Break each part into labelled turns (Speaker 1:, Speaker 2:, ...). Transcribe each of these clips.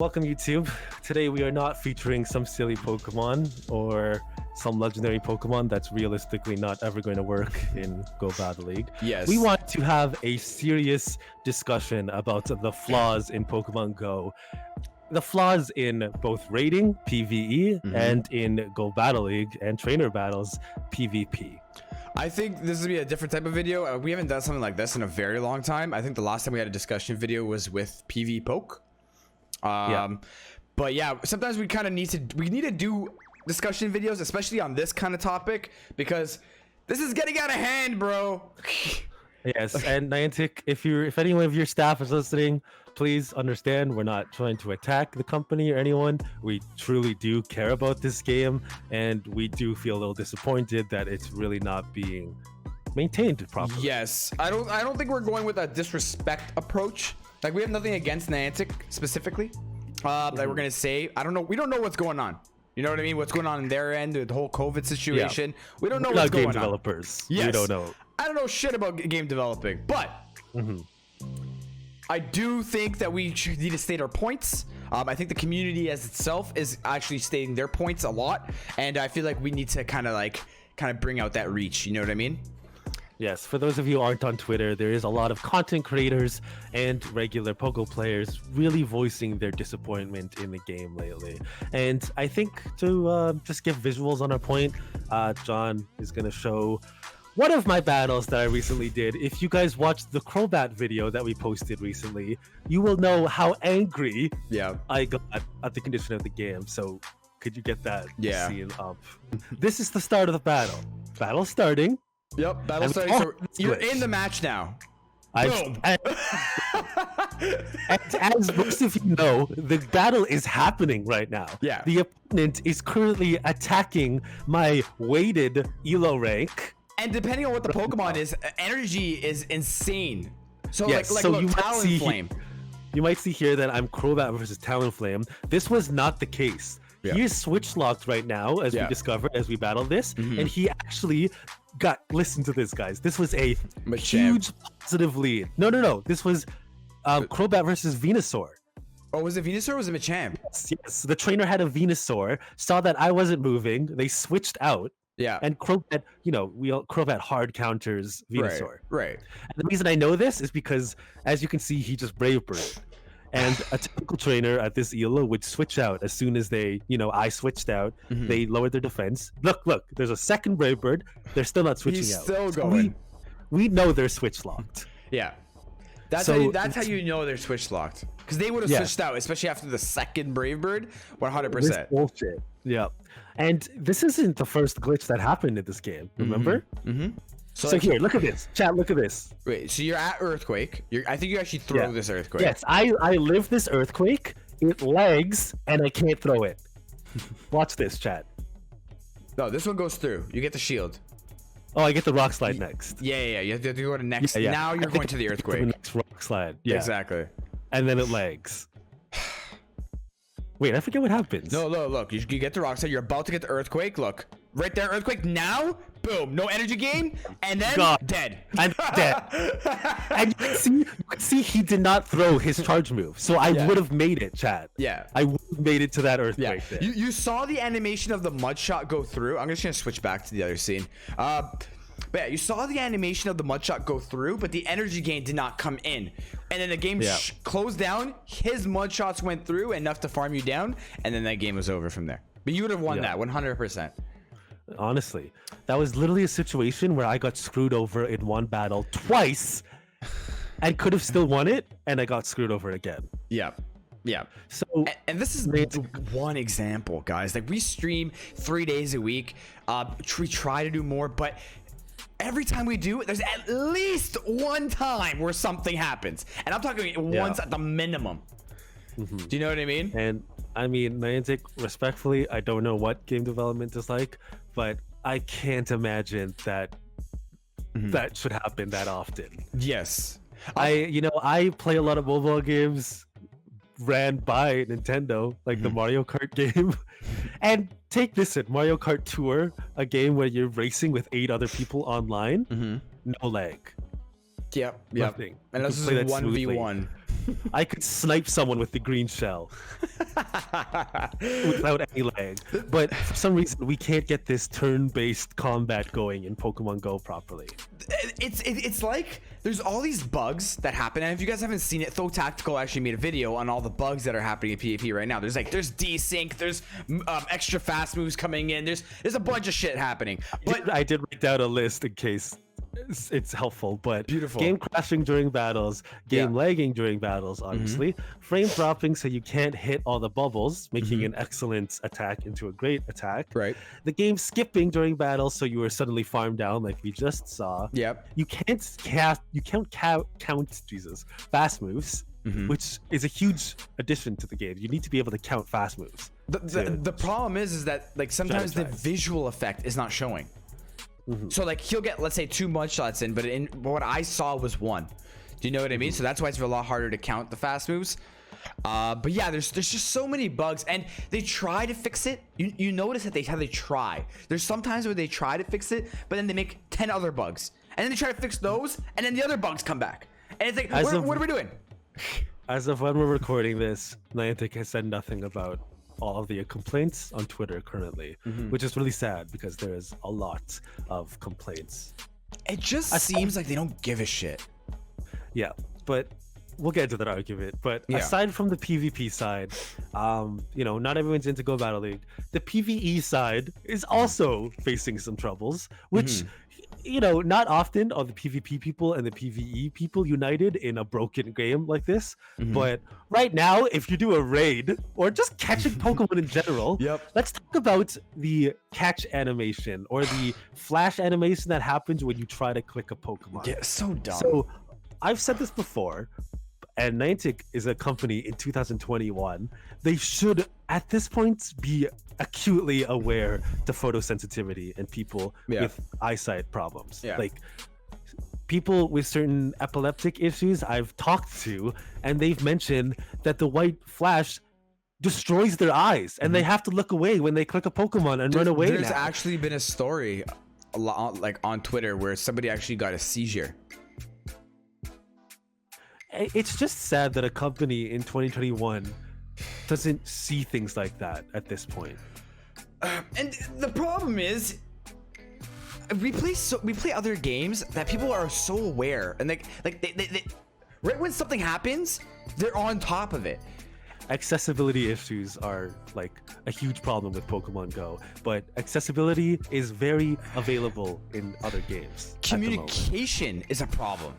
Speaker 1: Welcome YouTube. Today we are not featuring some silly Pokemon or some legendary Pokemon that's realistically not ever going to work in Go Battle League.
Speaker 2: Yes.
Speaker 1: We want to have a serious discussion about the flaws in Pokemon Go. The flaws in both raiding, PvE, and in Go Battle League and trainer battles, PvP.
Speaker 2: I think this will be a different type of video. We haven't done something like this in a very long time. I think the last time we had a discussion video was with PvPoke. But yeah, sometimes we kind of need to do discussion videos, especially on this kind of topic, because this is getting out of hand, bro.
Speaker 1: Yes, and Niantic, if any one of your staff is listening, please understand we're not trying to attack the company or anyone. We truly do care about this game, and we do feel a little disappointed that it's really not being maintained properly.
Speaker 2: Yes, I don't think we're going with a disrespect approach. Like, we have nothing against Niantic specifically. That we're gonna say, I don't know. We don't know what's going on. You know what I mean? What's going on in their end, the whole COVID situation. Yeah. We don't know what's going on.
Speaker 1: Game developers.
Speaker 2: Yes.
Speaker 1: We don't know.
Speaker 2: I don't know shit about game developing, but I do think that we need to state our points. I think the community as itself is actually stating their points a lot, and I feel like we need to kind of bring out that reach. You know what I mean?
Speaker 1: Yes, for those of you who aren't on Twitter, there is a lot of content creators and regular Poke players really voicing their disappointment in the game lately. And I think to just give visuals on our point, John is going to show one of my battles that I recently did. If you guys watched the Crobat video that we posted recently, you will know how angry I got at the condition of the game. So could you get that scene up? This is the start of the battle. Battle starting.
Speaker 2: Yep, battle starting. So you're in the match now.
Speaker 1: And as most of you know, the battle is happening right now.
Speaker 2: Yeah.
Speaker 1: The opponent is currently attacking my weighted ELO rank.
Speaker 2: And depending on what the Pokemon is, energy is insane. So
Speaker 1: yes,
Speaker 2: like
Speaker 1: so
Speaker 2: look, Talonflame.
Speaker 1: You might see here that I'm Crobat versus Talonflame. This was not the case. Yeah. He is switch locked right now, as we discovered as we battle this, and he actually listen to this, guys. This was a huge positive lead. No. This was Crobat versus Venusaur.
Speaker 2: Oh, was it Venusaur or was it Machamp?
Speaker 1: Yes. The trainer had a Venusaur, saw that I wasn't moving. They switched out.
Speaker 2: Yeah.
Speaker 1: And Crobat, Crobat hard counters Venusaur.
Speaker 2: Right.
Speaker 1: And the reason I know this is because, as you can see, he just Brave Bird. And a typical trainer at this ELO would switch out as soon as they, I switched out. They lowered their defense. Look, there's a second Brave Bird. They're still not switching out.
Speaker 2: He's still going.
Speaker 1: We know they're switch locked.
Speaker 2: Yeah. That's how you know they're switch locked. Because they would have switched out, especially after the second Brave Bird. 100%.
Speaker 1: This bullshit. Yeah. And this isn't the first glitch that happened in this game, remember? So here, look at this. Chat, look at this.
Speaker 2: Wait, so you're at Earthquake. I think you actually throw this Earthquake.
Speaker 1: Yes, I live this Earthquake. It lags, and I can't throw it. Watch this, chat.
Speaker 2: No, this one goes through. You get the shield.
Speaker 1: Oh, I get the Rock Slide next.
Speaker 2: Yeah. You have to go to next. Yeah. Now you're going to the Earthquake.
Speaker 1: The next Rock Slide. Yeah.
Speaker 2: Exactly.
Speaker 1: And then it lags. Wait, I forget what happens.
Speaker 2: No, look. You get the Rock Slide. You're about to get the Earthquake. Look. Right there, Earthquake. Now, boom. No energy gain. And then dead.
Speaker 1: I'm dead. And you can see he did not throw his charge move. So I would have made it, chat.
Speaker 2: Yeah.
Speaker 1: I would have made it to that Earthquake.
Speaker 2: Yeah. You saw the animation of the mud shot go through. I'm just going to switch back to the other scene. But yeah, you saw the animation of the mud shot go through, but the energy gain did not come in. And then the game closed down. His mud shots went through enough to farm you down. And then that game was over from there. But you would have won that 100%.
Speaker 1: Honestly, that was literally a situation where I got screwed over in one battle twice and could have still won it, and I got screwed over again.
Speaker 2: Yeah.
Speaker 1: So
Speaker 2: and this is one example, guys. Like, we stream 3 days a week. We try to do more, but every time we do, there's at least one time where something happens, and I'm talking once at the minimum. Do you know what I mean?
Speaker 1: And I mean, Niantic, respectfully, I don't know what game development is like, but I can't imagine that that should happen that often.
Speaker 2: Yes.
Speaker 1: I play a lot of mobile games ran by Nintendo, like the Mario Kart game. And take this in Mario Kart Tour, a game where you're racing with 8 other people online, no lag.
Speaker 2: Yep.
Speaker 1: Nothing.
Speaker 2: And this is 1v1.
Speaker 1: I could snipe someone with the green shell without any lag. But for some reason, we can't get this turn-based combat going in Pokemon Go properly.
Speaker 2: It's like there's all these bugs that happen, and if you guys haven't seen it, Tho Tactical actually made a video on all the bugs that are happening in PvP right now. There's desync, there's extra fast moves coming in, there's a bunch of shit happening. But
Speaker 1: I did write down a list in case it's helpful, but
Speaker 2: beautiful.
Speaker 1: Game crashing during battles, game lagging during battles, obviously, frame dropping so you can't hit all the bubbles, making an excellent attack into a great attack.
Speaker 2: Right.
Speaker 1: The game skipping during battles so you were suddenly farmed down like we just saw.
Speaker 2: Yep.
Speaker 1: You can't count fast moves, which is a huge addition to the game. You need to be able to count fast moves.
Speaker 2: The problem is that like sometimes the visual effect is not showing. So like he'll get, let's say, 2 mud shots in, but what I saw was 1. Do you know what I mean? So that's why it's a lot harder to count the fast moves. But yeah, there's just so many bugs, and they try to fix it. You notice that how they try. There's sometimes where they try to fix it, but then they make 10 other bugs, and then they try to fix those, and then the other bugs come back, and it's like, what are we doing?
Speaker 1: As of when we're recording this, Niantic has said nothing about all of the complaints on Twitter currently, which is really sad because there is a lot of complaints.
Speaker 2: It just seems like they don't give a shit.
Speaker 1: Yeah, but we'll get into that argument. But aside from the PvP side, not everyone's into Go Battle League. The PvE side is also facing some troubles, which not often are the PvP people and the PvE people united in a broken game like this. But right now, if you do a raid or just catching Pokemon in general, let's talk about the catch animation or the flash animation that happens when you try to click a Pokemon.
Speaker 2: Yeah, so dumb.
Speaker 1: So I've said this before, and Niantic is a company in 2021. They should, at this point, be acutely aware to photosensitivity and people with eyesight problems. Like people with certain epileptic issues I've talked to, and they've mentioned that the white flash destroys their eyes, and they have to look away when they click a Pokemon and run away.
Speaker 2: There's actually been a story on Twitter where somebody actually got a seizure.
Speaker 1: It's just sad that a company in 2021 doesn't see things like that at this point.
Speaker 2: And the problem is, we play other games that people are so aware, and they right when something happens, they're on top of it.
Speaker 1: Accessibility issues are like a huge problem with Pokemon Go, but accessibility is very available in other games.
Speaker 2: Communication is a problem.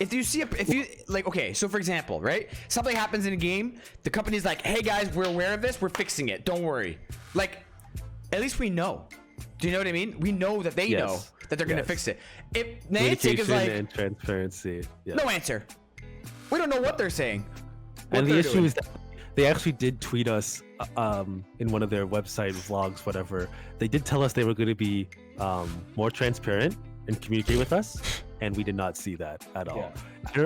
Speaker 2: If you okay, so for example, right, something happens in a game, the company's like, hey guys, we're aware of this, we're fixing it, don't worry. Like, at least we know. Do you know what I mean? We know that they know that they're gonna fix it. If Niantic is like,
Speaker 1: and transparency,
Speaker 2: no answer, we don't know what they're saying.
Speaker 1: And the issue is that they actually did tweet us in one of their website vlogs, whatever. They did tell us they were going to be more transparent and communicate with us, and we did not see that at all.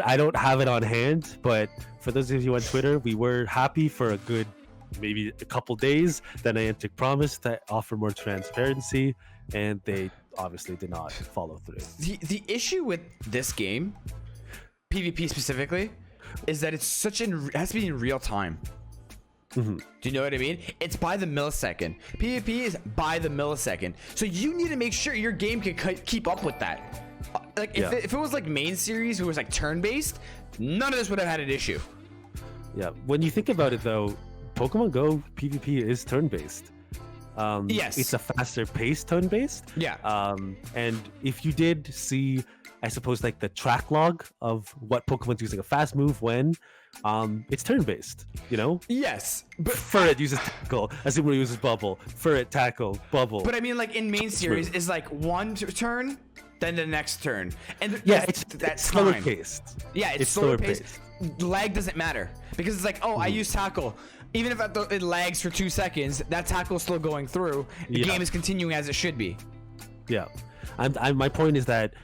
Speaker 1: I don't have it on hand, but for those of you on Twitter, we were happy for a good maybe a couple days that Niantic promised to offer more transparency, and they obviously did not follow through.
Speaker 2: The issue with this game, PvP specifically, is that it has to be in real time. Do you know what I mean? It's by the millisecond. PvP is by the millisecond, so you need to make sure your game can keep up with that. Like if it was like main series, it was like turn-based, none of this would have had an issue.
Speaker 1: Yeah, when you think about it though, Pokemon Go PvP is turn-based.
Speaker 2: Yes,
Speaker 1: it's a faster paced turn-based.
Speaker 2: Yeah.
Speaker 1: And if you did see, I suppose, like the track log of what Pokemon's using a fast move when, it's turn-based, you know?
Speaker 2: Yes. But
Speaker 1: Furret uses tackle, Azumarill uses bubble, Furret tackle, bubble.
Speaker 2: But I mean, like in main series, is like one turn, then the next turn. And
Speaker 1: it's slower paced.
Speaker 2: Yeah, it's slower paced. Lag doesn't matter because it's like, I use tackle. Even if it lags for 2 seconds, that tackle's still going through. The game is continuing as it should be.
Speaker 1: Yeah. My point is that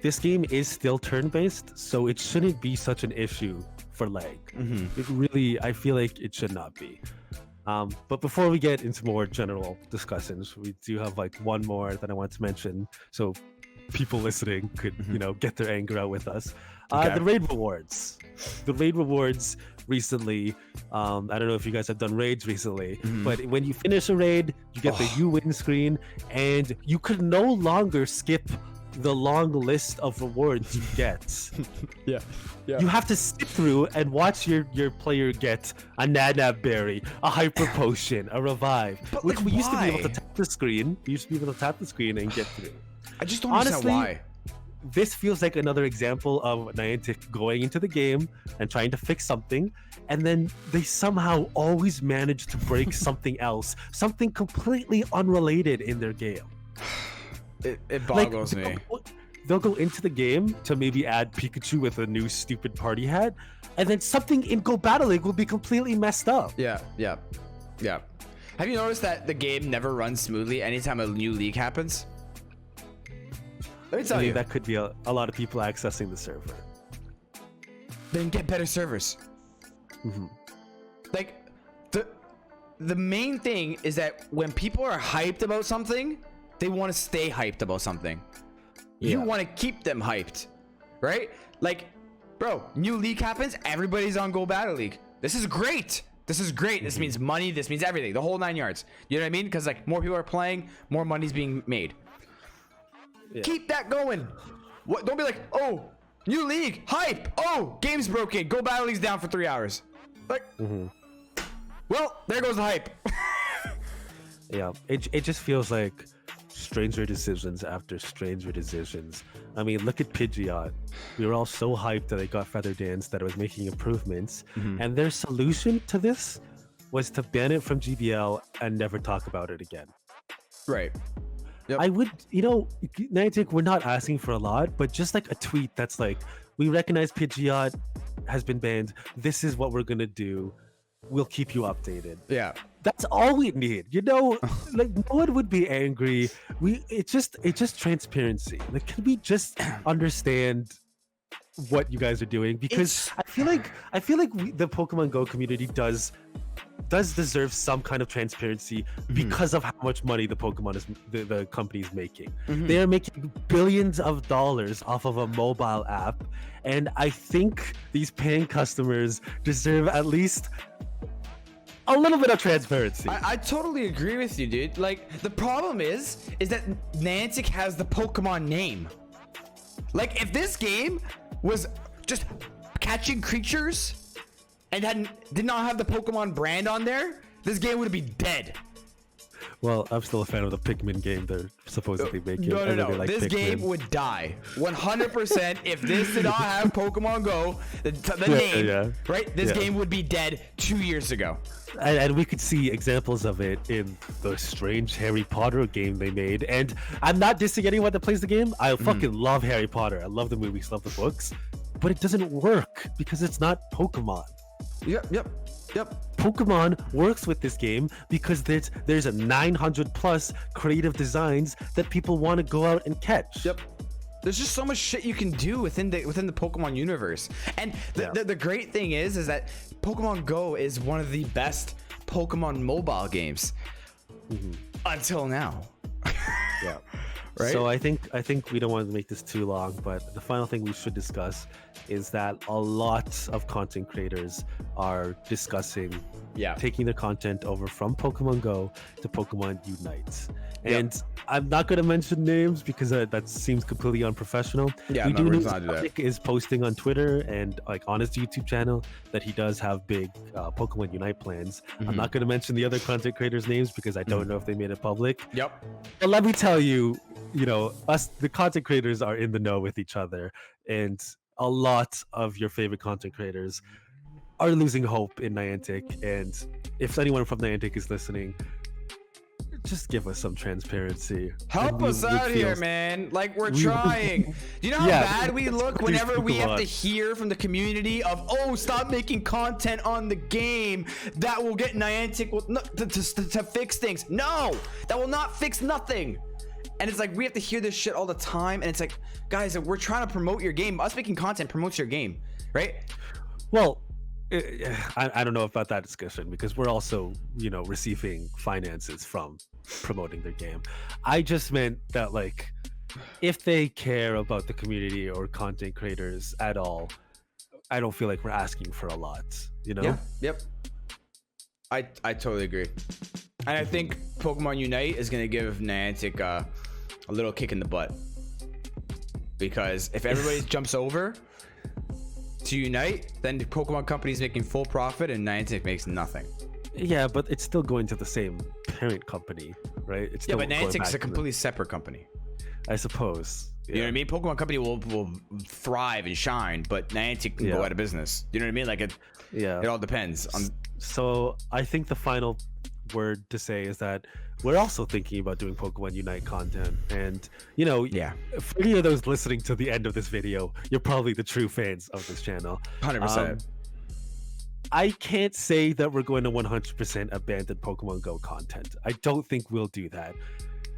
Speaker 1: this game is still turn-based, so it shouldn't be such an issue for lag. It really, I feel like it should not be. But before we get into more general discussions, we do have like one more that I want to mention, so people listening could, get their anger out with us.
Speaker 2: Okay.
Speaker 1: The raid rewards. The raid rewards recently. I don't know if you guys have done raids recently, but when you finish a raid, you get the you win screen, and you could no longer skip the long list of rewards you get.
Speaker 2: Yeah.
Speaker 1: You have to skip through and watch your player get a Nanab berry, a hyper potion, a revive,
Speaker 2: But,
Speaker 1: which
Speaker 2: like,
Speaker 1: we used to be able to
Speaker 2: why?
Speaker 1: tap the screen. We used to be able to tap the screen and get through.
Speaker 2: I just don't understand
Speaker 1: Honestly,
Speaker 2: why.
Speaker 1: This feels like another example of Niantic going into the game and trying to fix something, and then they somehow always manage to break something else, something completely unrelated in their game.
Speaker 2: It boggles me.
Speaker 1: They'll go into the game to maybe add Pikachu with a new stupid party hat, and then something in Go Battle League will be completely messed up.
Speaker 2: Yeah. Have you noticed that the game never runs smoothly anytime a new league happens? Let me tell
Speaker 1: I mean,
Speaker 2: you.
Speaker 1: that could be a lot of people accessing the server.
Speaker 2: Then get better servers. Like the main thing is that when people are hyped about something, they want to stay hyped about something. You
Speaker 1: Yeah.
Speaker 2: want to keep them hyped, right? Like, bro, new league happens, everybody's on Go Battle League. This is great. This means money. This means everything. The whole 9 yards. You know what I mean? Because like more people are playing, more money's being made.
Speaker 1: Yeah.
Speaker 2: Keep that going. What? Don't be like, oh, new league, hype. Oh, game's broken. Go Battle League's down for 3 hours. Like, well, there goes the hype.
Speaker 1: Yeah, it just feels like stranger decisions after stranger decisions. I mean, look at Pidgeot. We were all so hyped that it got Feather Dance, that it was making improvements, and their solution to this was to ban it from GBL and never talk about it again.
Speaker 2: Right. Yep.
Speaker 1: I would, Niantic, we're not asking for a lot, but just like a tweet that's like, we recognize Pidgeot has been banned. This is what we're gonna do. We'll keep you updated.
Speaker 2: Yeah.
Speaker 1: That's all we need. Like no one would be angry. It's just transparency. Like, can we just understand what you guys are doing? Because I feel like the Pokemon Go community does deserve some kind of transparency because of how much money the company is making. They are making billions of dollars off of a mobile app, and I think these paying customers deserve at least a little bit of transparency.
Speaker 2: I totally agree with you, dude. Like, the problem is that Niantic has the Pokemon name. Like, if this game was just catching creatures and did not have the Pokemon brand on there, this game would be dead.
Speaker 1: Well, I'm still a fan of the Pikmin game they're supposedly making.
Speaker 2: No.
Speaker 1: I really like
Speaker 2: This
Speaker 1: Pikmin.
Speaker 2: game would die 100% if this did not have Pokemon Go, the name,
Speaker 1: yeah.
Speaker 2: right? This
Speaker 1: Yeah.
Speaker 2: game would be dead 2 years ago.
Speaker 1: And we could see examples of it in the strange Harry Potter game they made. And I'm not dissing anyone that plays the game. I fucking love Harry Potter. I love the movies, love the books. But it doesn't work because it's not Pokemon.
Speaker 2: Yep.
Speaker 1: Pokemon works with this game because there's a 900 plus creative designs that people want to go out and catch.
Speaker 2: Yep. There's just so much shit you can do within the Pokemon universe. And the great thing is that Pokemon Go is one of the best Pokemon mobile games until now.
Speaker 1: Yeah.
Speaker 2: Right?
Speaker 1: So I think we don't want to make this too long, but the final thing we should discuss is that a lot of content creators are discussing taking their content over from Pokemon Go to Pokemon Unite. And I'm not going to mention names because that seems completely unprofessional.
Speaker 2: Yeah,
Speaker 1: we
Speaker 2: no,
Speaker 1: do
Speaker 2: we're
Speaker 1: know
Speaker 2: not do that.
Speaker 1: Nick is posting on Twitter and like on his YouTube channel that he does have big Pokemon Unite plans. I'm not going to mention the other content creators' names because I don't know if they made it public.
Speaker 2: Yep.
Speaker 1: But let me tell you, us, the content creators, are in the know with each other, and a lot of your favorite content creators are losing hope in Niantic. And if anyone from Niantic is listening, just give us some transparency.
Speaker 2: Help
Speaker 1: And
Speaker 2: us out here, man. Like, we're
Speaker 1: we-
Speaker 2: trying. Do you know how
Speaker 1: Yeah,
Speaker 2: bad we look
Speaker 1: please
Speaker 2: whenever we
Speaker 1: people
Speaker 2: have to
Speaker 1: on.
Speaker 2: hear from the community of, oh, stop making content on the game that will get Niantic to fix things. No, that will not fix nothing. And it's like, we have to hear this shit all the time. And it's like, guys, we're trying to promote your game. Us making content promotes your game, right?
Speaker 1: Well, I don't know about that discussion because we're also, receiving finances from promoting their game. I just meant that, like, if they care about the community or content creators at all, I don't feel like we're asking for a lot, you know?
Speaker 2: Yeah. Yep. I totally agree. And I think Pokemon Unite is going to give Niantic a little kick in the butt. Because if everybody jumps over to Unite, then the Pokemon company's making full profit and Niantic makes nothing.
Speaker 1: Yeah, but it's still going to the same parent company, right? It's still
Speaker 2: Yeah, but
Speaker 1: going
Speaker 2: Niantic's
Speaker 1: back
Speaker 2: a
Speaker 1: to
Speaker 2: completely separate company.
Speaker 1: I suppose.
Speaker 2: You know what I mean? Pokemon company will thrive and shine, but Niantic can go out of business. You know what I mean? Like it all depends on.
Speaker 1: So I think the final word to say is that we're also thinking about doing Pokemon Unite content, and you know, for any of those listening to the end of this video, you're probably the true fans of this channel.
Speaker 2: 100%.
Speaker 1: I can't say that we're going to 100% abandon Pokemon Go content. I don't think we'll do that.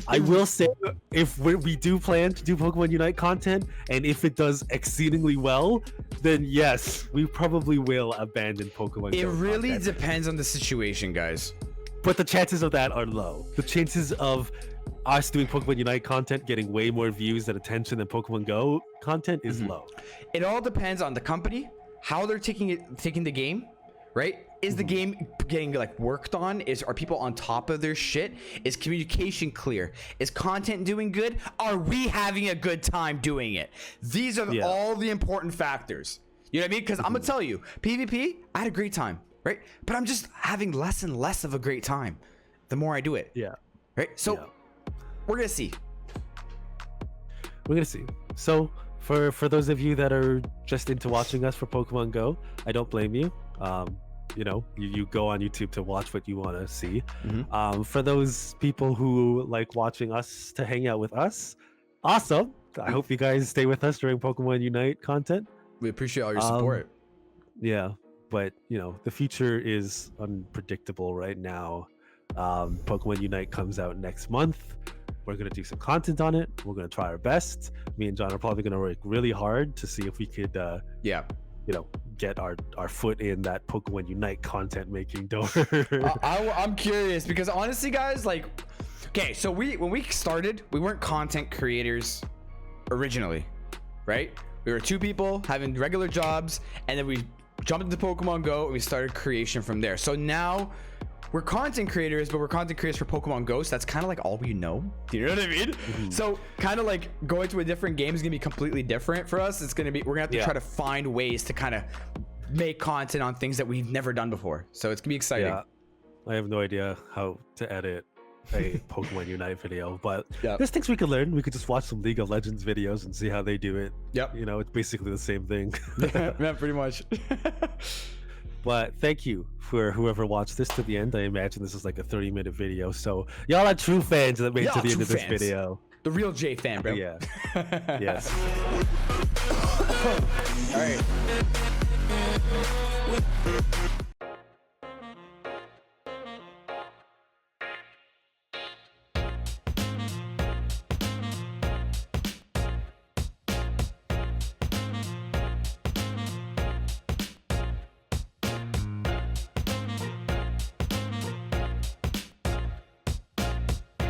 Speaker 1: I will say, if we do plan to do Pokemon Unite content, and if it does exceedingly well, then yes, we probably will abandon Pokemon Go.
Speaker 2: It really depends on the situation, guys.
Speaker 1: But the chances of that are low. The chances of us doing Pokemon Unite content getting way more views and attention than Pokemon Go content is low.
Speaker 2: It all depends on the company, how they're taking the game, right? Is the game getting like worked on? Are people on top of their shit? Is communication clear? Is content doing good? Are we having a good time doing it? These are all the important factors. You know what I mean? Because I'm gonna tell you, PvP, I had a great time, right? But I'm just having less and less of a great time the more I do it.
Speaker 1: Yeah.
Speaker 2: Right. So we're gonna see.
Speaker 1: We're gonna see. So for those of you that are just into watching us for Pokemon Go, I don't blame you. You know, you go on YouTube to watch what you want to see. For those people who like watching us to hang out with us, awesome. I hope you guys stay with us during Pokemon Unite content.
Speaker 2: We appreciate all your support.
Speaker 1: Yeah, but you know, the future is unpredictable right now. Pokemon Unite comes out next month. We're gonna do some content on it. We're gonna try our best. Me and John are probably gonna work really hard to see if we could you know, get our foot in that Pokemon Unite content making door.
Speaker 2: I'm curious because honestly, guys, like, okay, so when we started, we weren't content creators originally, right? We were two people having regular jobs, and then we jumped into Pokemon Go and we started creation from there. So now we're content creators, but we're content creators for Pokemon Go. So that's kind of like all we know. Do you know what I mean? So kind of like going to a different game is gonna be completely different for us. We're gonna have to try to find ways to kind of make content on things that we've never done before. So it's gonna be exciting.
Speaker 1: Yeah, I have no idea how to edit a Pokemon Unite video, but there's things we could learn. We could just watch some League of Legends videos and see how they do it. You know, it's basically the same thing.
Speaker 2: Yeah, pretty much.
Speaker 1: But thank you for whoever watched this to the end. I imagine this is like a 30-minute video, so y'all are true fans that made it to the end of this video.
Speaker 2: The real J fan, bro.
Speaker 1: Yeah. Yes.
Speaker 2: All right.